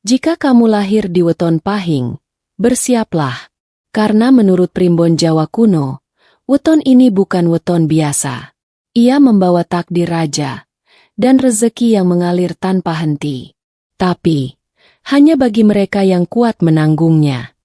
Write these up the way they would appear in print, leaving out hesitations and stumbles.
Jika kamu lahir di weton pahing, bersiaplah. Karena menurut primbon Jawa kuno, weton ini bukan weton biasa. Ia membawa takdir raja dan rezeki yang mengalir tanpa henti. Tapi, hanya bagi mereka yang kuat menanggungnya.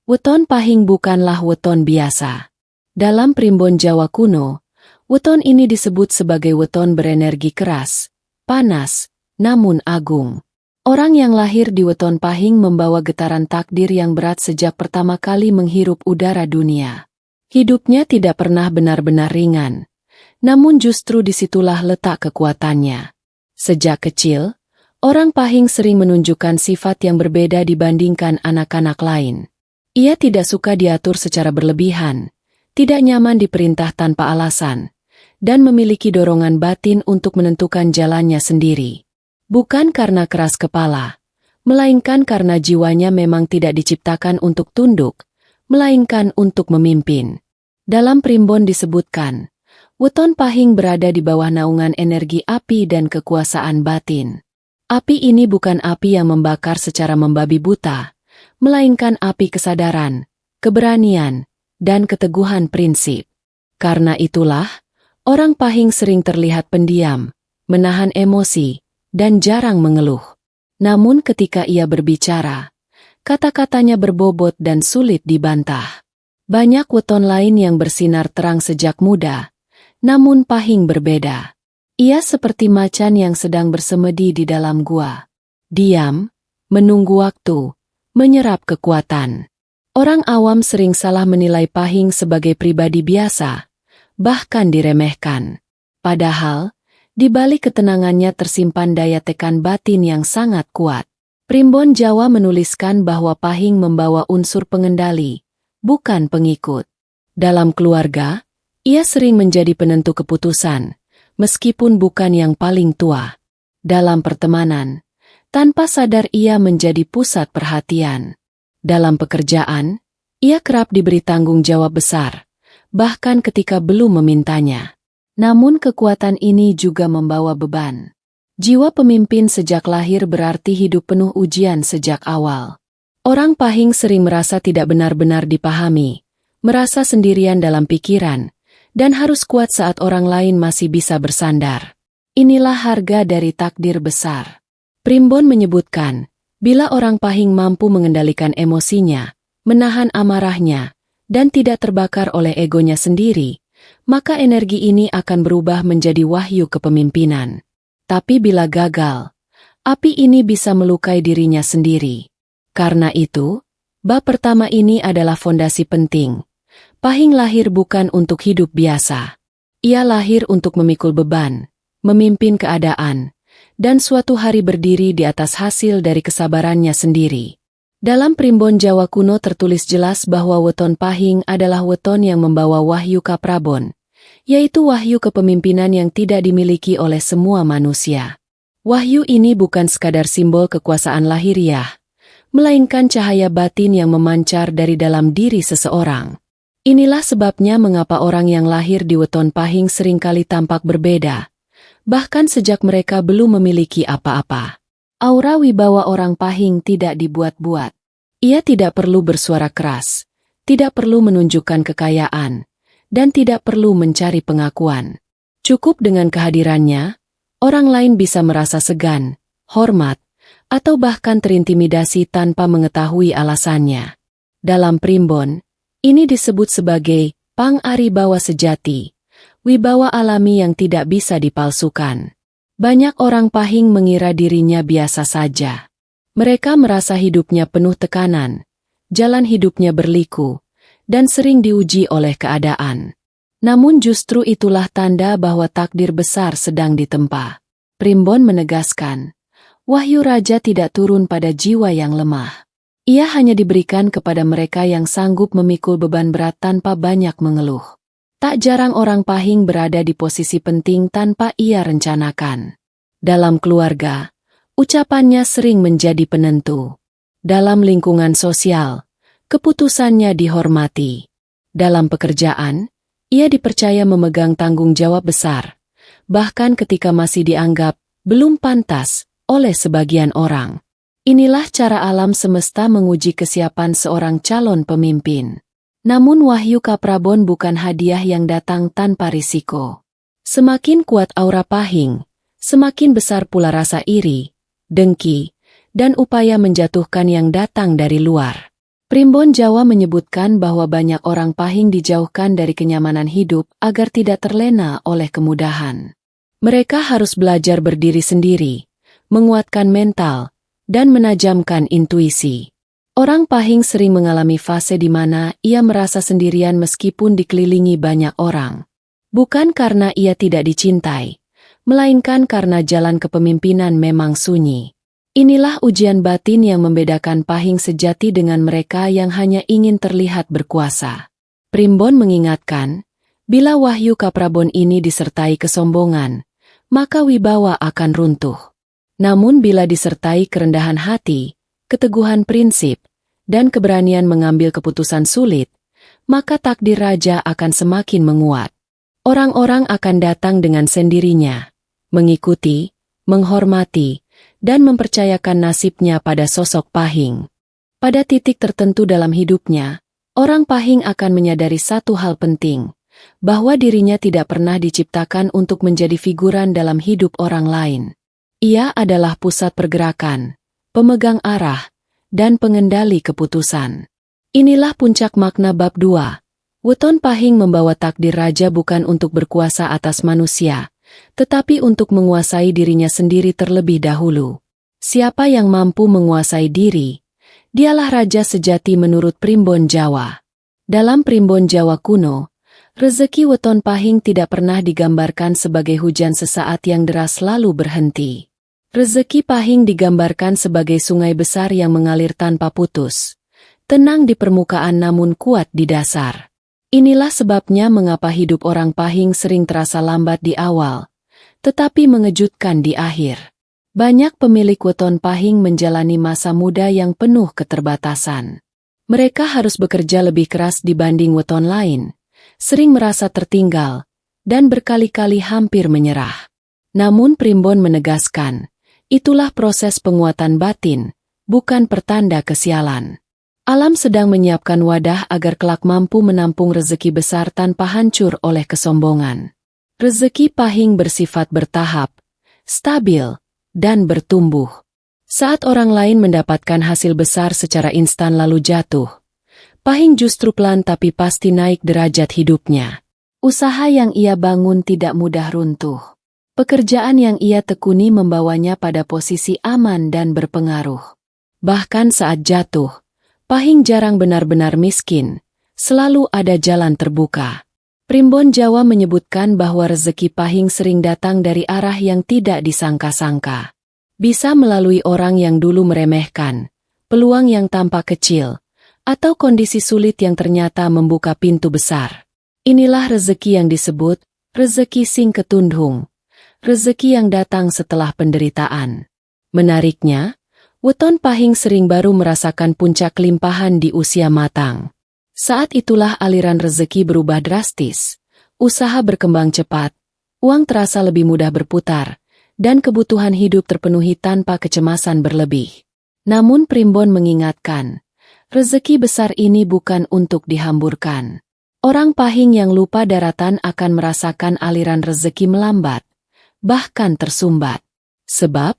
Weton pahing bukanlah weton biasa. Dalam primbon Jawa kuno, weton ini disebut sebagai weton berenergi keras, panas, namun agung. Orang yang lahir di weton pahing membawa getaran takdir yang berat sejak pertama kali menghirup udara dunia. Hidupnya tidak pernah benar-benar ringan, namun justru disitulah letak kekuatannya. Sejak kecil, orang pahing sering menunjukkan sifat yang berbeda dibandingkan anak-anak lain. Ia tidak suka diatur secara berlebihan, tidak nyaman diperintah tanpa alasan, dan memiliki dorongan batin untuk menentukan jalannya sendiri. Bukan karena keras kepala, melainkan karena jiwanya memang tidak diciptakan untuk tunduk, melainkan untuk memimpin. Dalam primbon disebutkan, weton pahing berada di bawah naungan energi api dan kekuasaan batin. Api ini bukan api yang membakar secara membabi buta, melainkan api kesadaran, keberanian, dan keteguhan prinsip. Karena itulah, orang pahing sering terlihat pendiam, menahan emosi, dan jarang mengeluh. Namun ketika ia berbicara, kata-katanya berbobot dan sulit dibantah. Banyak weton lain yang bersinar terang sejak muda, namun pahing berbeda. Ia seperti macan yang sedang bersemedi di dalam gua. Diam, menunggu waktu, menyerap kekuatan. Orang awam sering salah menilai pahing sebagai pribadi biasa, bahkan diremehkan. Padahal, di balik ketenangannya tersimpan daya tekan batin yang sangat kuat. Primbon Jawa menuliskan bahwa pahing membawa unsur pengendali, bukan pengikut. Dalam keluarga, ia sering menjadi penentu keputusan, meskipun bukan yang paling tua. Dalam pertemanan, tanpa sadar ia menjadi pusat perhatian. Dalam pekerjaan, ia kerap diberi tanggung jawab besar, bahkan ketika belum memintanya. Namun kekuatan ini juga membawa beban. Jiwa pemimpin sejak lahir berarti hidup penuh ujian sejak awal. Orang pahing sering merasa tidak benar-benar dipahami, merasa sendirian dalam pikiran, dan harus kuat saat orang lain masih bisa bersandar. Inilah harga dari takdir besar. Primbon menyebutkan, bila orang pahing mampu mengendalikan emosinya, menahan amarahnya, dan tidak terbakar oleh egonya sendiri, maka energi ini akan berubah menjadi wahyu kepemimpinan. Tapi bila gagal, api ini bisa melukai dirinya sendiri. Karena itu, bab pertama ini adalah fondasi penting. Pahing lahir bukan untuk hidup biasa. Ia lahir untuk memikul beban, memimpin keadaan, dan suatu hari berdiri di atas hasil dari kesabarannya sendiri. Dalam primbon Jawa kuno tertulis jelas bahwa weton pahing adalah weton yang membawa wahyu kaprabon, yaitu wahyu kepemimpinan yang tidak dimiliki oleh semua manusia. Wahyu ini bukan sekadar simbol kekuasaan lahiriah, melainkan cahaya batin yang memancar dari dalam diri seseorang. Inilah sebabnya mengapa orang yang lahir di weton pahing seringkali tampak berbeda, bahkan sejak mereka belum memiliki apa-apa. Aura wibawa orang pahing tidak dibuat-buat. Ia tidak perlu bersuara keras, tidak perlu menunjukkan kekayaan, dan tidak perlu mencari pengakuan. Cukup dengan kehadirannya, orang lain bisa merasa segan, hormat, atau bahkan terintimidasi tanpa mengetahui alasannya. Dalam primbon, ini disebut sebagai pang-aribawa sejati, wibawa alami yang tidak bisa dipalsukan. Banyak orang pahing mengira dirinya biasa saja. Mereka merasa hidupnya penuh tekanan, jalan hidupnya berliku, dan sering diuji oleh keadaan. Namun justru itulah tanda bahwa takdir besar sedang ditempa. Primbon menegaskan, wahyu raja tidak turun pada jiwa yang lemah. Ia hanya diberikan kepada mereka yang sanggup memikul beban berat tanpa banyak mengeluh. Tak jarang orang pahing berada di posisi penting tanpa ia rencanakan. Dalam keluarga, ucapannya sering menjadi penentu. Dalam lingkungan sosial, keputusannya dihormati. Dalam pekerjaan, ia dipercaya memegang tanggung jawab besar, bahkan ketika masih dianggap belum pantas oleh sebagian orang. Inilah cara alam semesta menguji kesiapan seorang calon pemimpin. Namun Wahyu Kaprabon bukan hadiah yang datang tanpa risiko. Semakin kuat aura Pahing, semakin besar pula rasa iri, dengki, dan upaya menjatuhkan yang datang dari luar. Primbon Jawa menyebutkan bahwa banyak orang Pahing dijauhkan dari kenyamanan hidup agar tidak terlena oleh kemudahan. Mereka harus belajar berdiri sendiri, menguatkan mental, dan menajamkan intuisi. Orang Pahing sering mengalami fase di mana ia merasa sendirian meskipun dikelilingi banyak orang. Bukan karena ia tidak dicintai, melainkan karena jalan kepemimpinan memang sunyi. Inilah ujian batin yang membedakan Pahing sejati dengan mereka yang hanya ingin terlihat berkuasa. Primbon mengingatkan, bila Wahyu Kaprabon ini disertai kesombongan, maka wibawa akan runtuh. Namun bila disertai kerendahan hati, keteguhan prinsip, dan keberanian mengambil keputusan sulit, maka takdir raja akan semakin menguat. Orang-orang akan datang dengan sendirinya, mengikuti, menghormati, dan mempercayakan nasibnya pada sosok Pahing. Pada titik tertentu dalam hidupnya, orang Pahing akan menyadari satu hal penting, bahwa dirinya tidak pernah diciptakan untuk menjadi figuran dalam hidup orang lain. Ia adalah pusat pergerakan, pemegang arah, dan pengendali keputusan. Inilah puncak makna bab 2. Weton Pahing membawa takdir raja bukan untuk berkuasa atas manusia, tetapi untuk menguasai dirinya sendiri terlebih dahulu. Siapa yang mampu menguasai diri, dialah raja sejati menurut Primbon Jawa. Dalam Primbon Jawa kuno, rezeki weton Pahing tidak pernah digambarkan sebagai hujan sesaat yang deras lalu berhenti. Rezeki Pahing digambarkan sebagai sungai besar yang mengalir tanpa putus, tenang di permukaan namun kuat di dasar. Inilah sebabnya mengapa hidup orang Pahing sering terasa lambat di awal, tetapi mengejutkan di akhir. Banyak pemilik weton Pahing menjalani masa muda yang penuh keterbatasan. Mereka harus bekerja lebih keras dibanding weton lain, sering merasa tertinggal, dan berkali-kali hampir menyerah. Namun Primbon menegaskan, itulah proses penguatan batin, bukan pertanda kesialan. Alam sedang menyiapkan wadah agar kelak mampu menampung rezeki besar tanpa hancur oleh kesombongan. Rezeki Pahing bersifat bertahap, stabil, dan bertumbuh. Saat orang lain mendapatkan hasil besar secara instan lalu jatuh, Pahing justru pelan tapi pasti naik derajat hidupnya. Usaha yang ia bangun tidak mudah runtuh. Pekerjaan yang ia tekuni membawanya pada posisi aman dan berpengaruh. Bahkan saat jatuh, Pahing jarang benar-benar miskin, selalu ada jalan terbuka. Primbon Jawa menyebutkan bahwa rezeki Pahing sering datang dari arah yang tidak disangka-sangka. Bisa melalui orang yang dulu meremehkan, peluang yang tampak kecil, atau kondisi sulit yang ternyata membuka pintu besar. Inilah rezeki yang disebut rezeki sing ketundhung. Rezeki yang datang setelah penderitaan. Menariknya, weton Pahing sering baru merasakan puncak limpahan di usia matang. Saat itulah aliran rezeki berubah drastis, usaha berkembang cepat, uang terasa lebih mudah berputar, dan kebutuhan hidup terpenuhi tanpa kecemasan berlebih. Namun Primbon mengingatkan, rezeki besar ini bukan untuk dihamburkan. Orang Pahing yang lupa daratan akan merasakan aliran rezeki melambat, bahkan tersumbat. Sebab,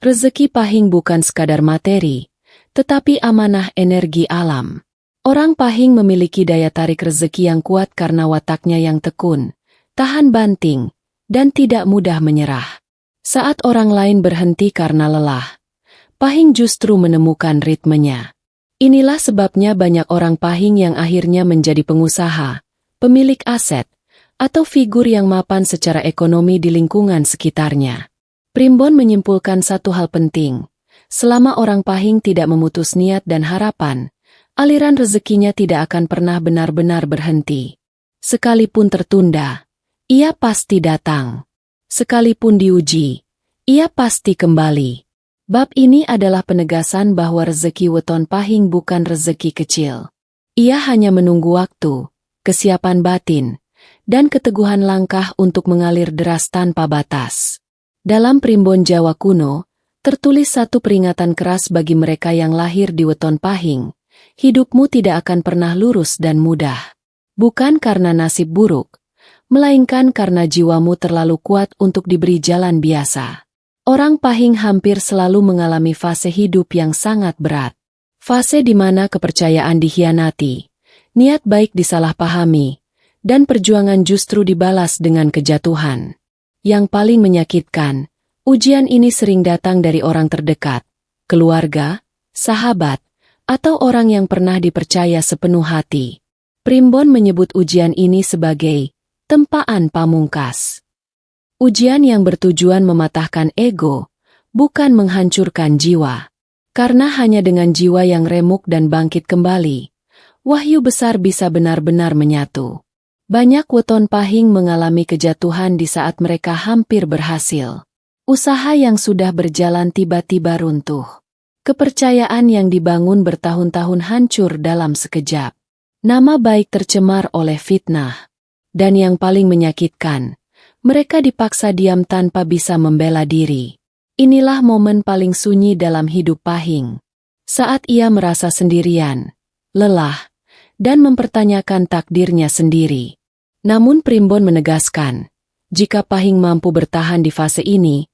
rezeki Pahing bukan sekadar materi, tetapi amanah energi alam. Orang Pahing memiliki daya tarik rezeki yang kuat karena wataknya yang tekun, tahan banting, dan tidak mudah menyerah. Saat orang lain berhenti karena lelah, Pahing justru menemukan ritmenya. Inilah sebabnya banyak orang Pahing yang akhirnya menjadi pengusaha, pemilik aset, atau figur yang mapan secara ekonomi di lingkungan sekitarnya. Primbon menyimpulkan satu hal penting, selama orang Pahing tidak memutus niat dan harapan, aliran rezekinya tidak akan pernah benar-benar berhenti. Sekalipun tertunda, ia pasti datang. Sekalipun diuji, ia pasti kembali. Bab ini adalah penegasan bahwa rezeki weton Pahing bukan rezeki kecil. Ia hanya menunggu waktu, kesiapan batin, dan keteguhan langkah untuk mengalir deras tanpa batas. Dalam Primbon Jawa kuno, Tertulis satu peringatan keras bagi mereka yang lahir di weton pahing. Hidupmu tidak akan pernah lurus dan mudah. Bukan karena nasib buruk, melainkan karena jiwamu terlalu kuat untuk diberi jalan biasa. Orang pahing hampir selalu mengalami fase hidup yang sangat berat. Fase di mana kepercayaan dikhianati, niat baik disalahpahami, dan perjuangan justru dibalas dengan kejatuhan. Yang paling menyakitkan, ujian ini sering datang dari orang terdekat, keluarga, sahabat, atau orang yang pernah dipercaya sepenuh hati. Primbon menyebut ujian ini sebagai tempaan pamungkas. Ujian yang bertujuan mematahkan ego, bukan menghancurkan jiwa. Karena hanya dengan jiwa yang remuk dan bangkit kembali, wahyu besar bisa benar-benar menyatu. Banyak weton pahing mengalami kejatuhan di saat mereka hampir berhasil. Usaha yang sudah berjalan tiba-tiba runtuh. Kepercayaan yang dibangun bertahun-tahun hancur dalam sekejap. Nama baik tercemar oleh fitnah. Dan yang paling menyakitkan, mereka dipaksa diam tanpa bisa membela diri. Inilah momen paling sunyi dalam hidup pahing. Saat ia merasa sendirian, lelah, dan mempertanyakan takdirnya sendiri. Namun Primbon menegaskan, jika pahing mampu bertahan di fase ini,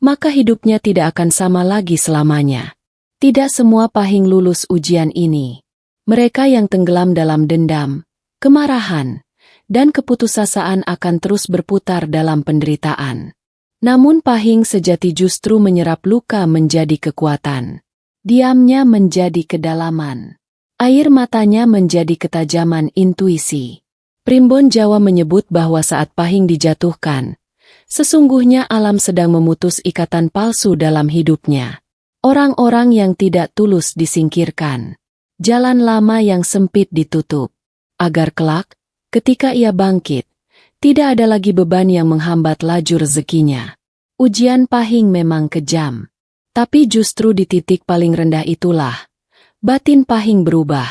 maka hidupnya tidak akan sama lagi selamanya. Tidak semua pahing lulus ujian ini. Mereka yang tenggelam dalam dendam, kemarahan, dan keputusasaan akan terus berputar dalam penderitaan. Namun pahing sejati justru menyerap luka menjadi kekuatan. Diamnya menjadi kedalaman. Air matanya menjadi ketajaman intuisi. Primbon Jawa menyebut bahwa saat pahing dijatuhkan, sesungguhnya alam sedang memutus ikatan palsu dalam hidupnya. Orang-orang yang tidak tulus disingkirkan. Jalan lama yang sempit ditutup. Agar kelak, ketika ia bangkit, tidak ada lagi beban yang menghambat laju rezekinya. Ujian pahing memang kejam. Tapi justru di titik paling rendah itulah, batin pahing berubah.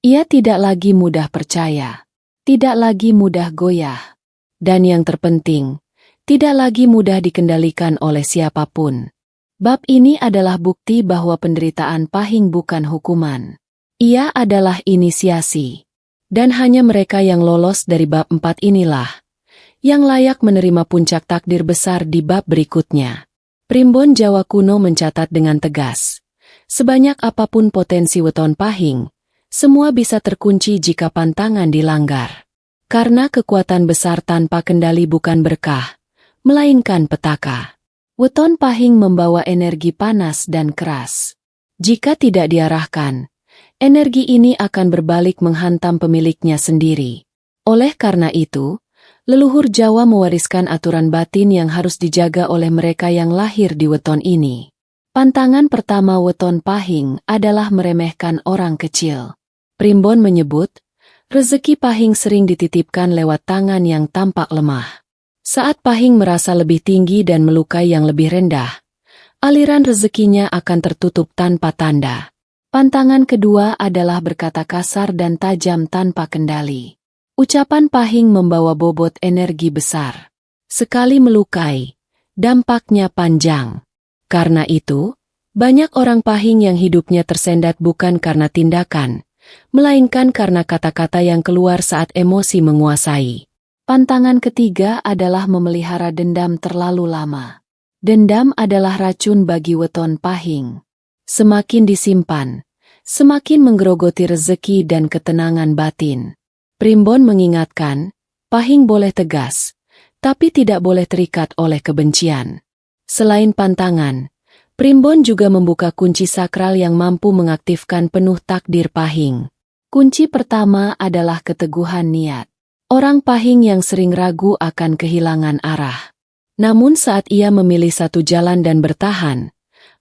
Ia tidak lagi mudah percaya. Tidak lagi mudah goyah. Dan yang terpenting, tidak lagi mudah dikendalikan oleh siapapun. Bab ini adalah bukti bahwa penderitaan pahing bukan hukuman. Ia adalah inisiasi. Dan hanya mereka yang lolos dari bab 4 inilah yang layak menerima puncak takdir besar di bab berikutnya. Primbon Jawa kuno mencatat dengan tegas, sebanyak apapun potensi weton pahing, semua bisa terkunci jika pantangan dilanggar. Karena kekuatan besar tanpa kendali bukan berkah, melainkan petaka. Weton pahing membawa energi panas dan keras. Jika tidak diarahkan, energi ini akan berbalik menghantam pemiliknya sendiri. Oleh karena itu, leluhur Jawa mewariskan aturan batin yang harus dijaga oleh mereka yang lahir di weton ini. Pantangan pertama weton pahing adalah meremehkan orang kecil. Primbon menyebut, rezeki pahing sering dititipkan lewat tangan yang tampak lemah. Saat pahing merasa lebih tinggi dan melukai yang lebih rendah, aliran rezekinya akan tertutup tanpa tanda. Pantangan kedua adalah berkata kasar dan tajam tanpa kendali. Ucapan pahing membawa bobot energi besar. Sekali melukai, dampaknya panjang. Karena itu, banyak orang pahing yang hidupnya tersendat bukan karena tindakan, melainkan karena kata-kata yang keluar saat emosi menguasai. Pantangan ketiga adalah memelihara dendam terlalu lama. Dendam adalah racun bagi weton pahing. Semakin disimpan, semakin menggerogoti rezeki dan ketenangan batin. Primbon mengingatkan, pahing boleh tegas, tapi tidak boleh terikat oleh kebencian. Selain pantangan, Primbon juga membuka kunci sakral yang mampu mengaktifkan penuh takdir pahing. Kunci pertama adalah keteguhan niat. Orang pahing yang sering ragu akan kehilangan arah. Namun saat ia memilih satu jalan dan bertahan,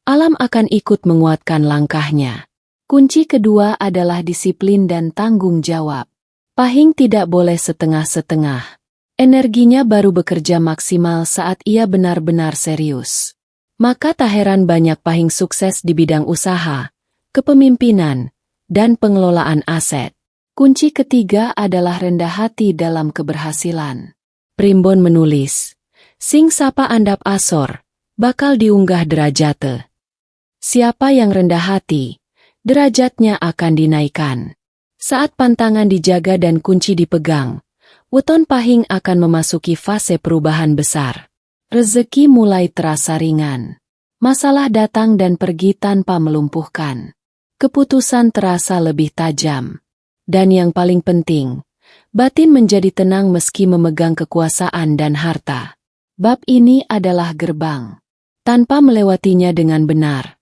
alam akan ikut menguatkan langkahnya. Kunci kedua adalah disiplin dan tanggung jawab. Pahing tidak boleh setengah-setengah. Energinya baru bekerja maksimal saat ia benar-benar serius. Maka tak heran banyak pahing sukses di bidang usaha, kepemimpinan, dan pengelolaan aset. Kunci ketiga adalah rendah hati dalam keberhasilan. Primbon menulis, Sing sapa andap asor, bakal diunggah derajate. Siapa yang rendah hati, derajatnya akan dinaikkan. Saat pantangan dijaga dan kunci dipegang, weton pahing akan memasuki fase perubahan besar. Rezeki mulai terasa ringan. Masalah datang dan pergi tanpa melumpuhkan. Keputusan terasa lebih tajam. Dan yang paling penting, batin menjadi tenang meski memegang kekuasaan dan harta. Bab ini adalah gerbang. Tanpa melewatinya dengan benar,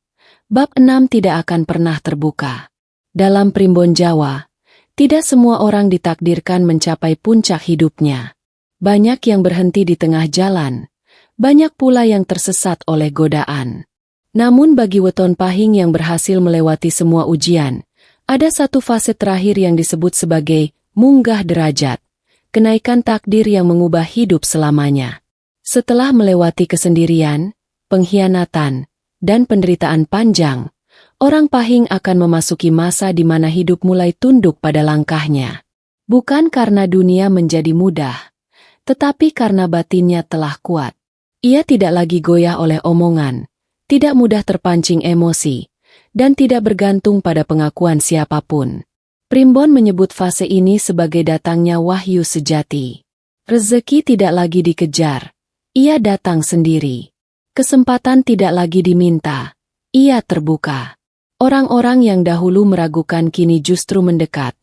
bab 6 tidak akan pernah terbuka. Dalam Primbon Jawa, tidak semua orang ditakdirkan mencapai puncak hidupnya. Banyak yang berhenti di tengah jalan, banyak pula yang tersesat oleh godaan. Namun bagi weton pahing yang berhasil melewati semua ujian, ada satu fase terakhir yang disebut sebagai munggah derajat, kenaikan takdir yang mengubah hidup selamanya. Setelah melewati kesendirian, pengkhianatan, dan penderitaan panjang, orang pahing akan memasuki masa di mana hidup mulai tunduk pada langkahnya. Bukan karena dunia menjadi mudah, tetapi karena batinnya telah kuat. Ia tidak lagi goyah oleh omongan, tidak mudah terpancing emosi, dan tidak bergantung pada pengakuan siapapun. Primbon menyebut fase ini sebagai datangnya wahyu sejati. Rezeki tidak lagi dikejar, ia datang sendiri. Kesempatan tidak lagi diminta, ia terbuka. Orang-orang yang dahulu meragukan kini justru mendekat,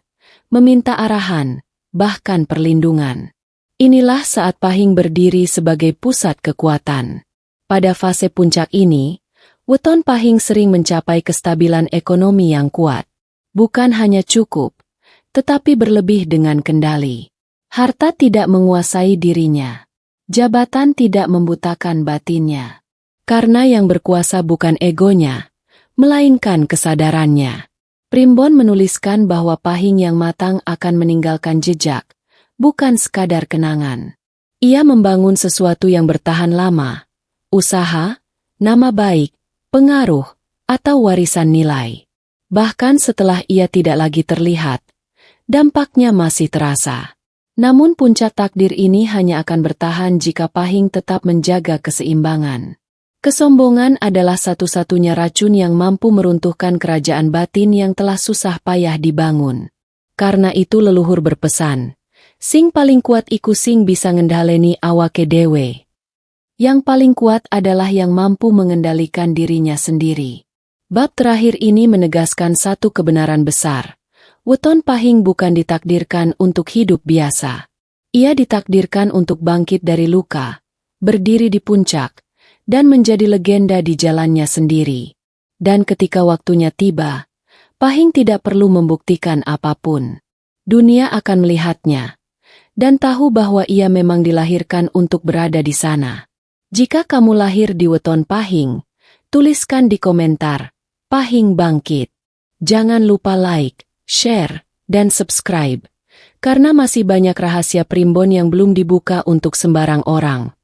meminta arahan, bahkan perlindungan. Inilah saat pahing berdiri sebagai pusat kekuatan. Pada fase puncak ini, weton pahing sering mencapai kestabilan ekonomi yang kuat. Bukan hanya cukup, tetapi berlebih dengan kendali. Harta tidak menguasai dirinya. Jabatan tidak membutakan batinnya. Karena yang berkuasa bukan egonya, melainkan kesadarannya. Primbon menuliskan bahwa pahing yang matang akan meninggalkan jejak, bukan sekadar kenangan. Ia membangun sesuatu yang bertahan lama, usaha, nama baik, pengaruh, atau warisan nilai. Bahkan setelah ia tidak lagi terlihat, dampaknya masih terasa. Namun puncak takdir ini hanya akan bertahan jika pahing tetap menjaga keseimbangan. Kesombongan adalah satu-satunya racun yang mampu meruntuhkan kerajaan batin yang telah susah payah dibangun. Karena itu leluhur berpesan, sing paling kuat iku sing bisa ngendhaleni awake dewe. Yang paling kuat adalah yang mampu mengendalikan dirinya sendiri. Bab terakhir ini menegaskan satu kebenaran besar. Weton pahing bukan ditakdirkan untuk hidup biasa. Ia ditakdirkan untuk bangkit dari luka, berdiri di puncak, dan menjadi legenda di jalannya sendiri. Dan ketika waktunya tiba, pahing tidak perlu membuktikan apapun. Dunia akan melihatnya, dan tahu bahwa ia memang dilahirkan untuk berada di sana. Jika kamu lahir di weton pahing, tuliskan di komentar, Pahing bangkit. Jangan lupa like, share, dan subscribe, karena masih banyak rahasia Primbon yang belum dibuka untuk sembarang orang.